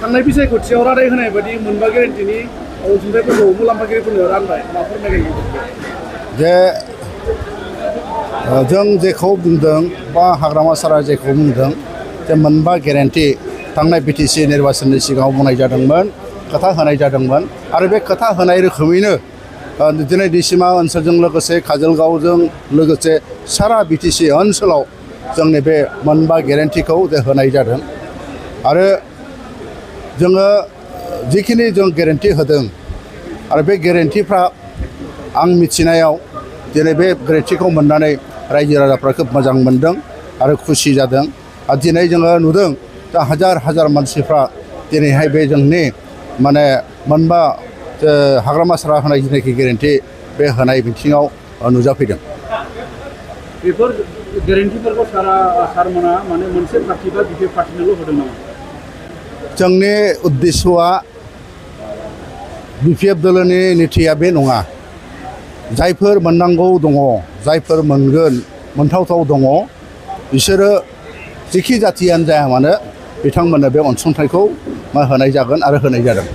थांनाय बिसायख'थियाव रादाय होनाय बायदि मोनबा गेरेन्टिनि अनसुंथाइफोरखौ मुलाम्फागिरिफोरनो रानबाय माफोर नायगायो जे जों जेखौ बुंदों बा हाग्रामा सारा जेखौ बुंदों जे मोनबा गेरेन्टि थांनाय बिटिसि निर्बाचननि सिगाङाव बुंनाय जादोंमोन खोथा होनाय जादोंमोन आरो बे खोथा होनाय रोखोमैनो दिनै दिसिमा ओनसोलजों लोगोसे काजलगावजों लोगोसे सारा बिटिसि ओनसोलाव जोंनि बे मोनबा गेरेन्टिखौ जे होनाय जादों आरो जोङो जिखिनि जों गेरेन्टि होदों आरो बे गेरेन्टिफ्रा आं मिथिनायाव दिनै बे गेरेन्टिखौ मोननानै रायजो राजाफ्रा खोब मोजां मोनदों आरो खुसि जादों आरो दिनै जोङो नुदों दा हाजार हाजार मानसिफ्रा दिनैहाय बे जोंनि माने मोनबा हाग्रामा सारा होनाय जिनाखि गेरेन्टि बे होनाय बिथिङाव नुजाफैदों बेफोर गेरेन्टिफोरखौ सारमोना माने मोनसे पार्टि बा बिपि पार्टिनोल' होदों नामा जोंनि उद्देश्यआ बिपिएफ दोलोनि नितिया बे नङा जायफोर मोननांगौ दङ जायफोर मोनगोन मोनथावथाव दङ बिसोरो जेखि जाथियानो जाया मानो बिथांमोननो बे अनसुंथाइखौ होनाय जागोन आरो होनाय जादों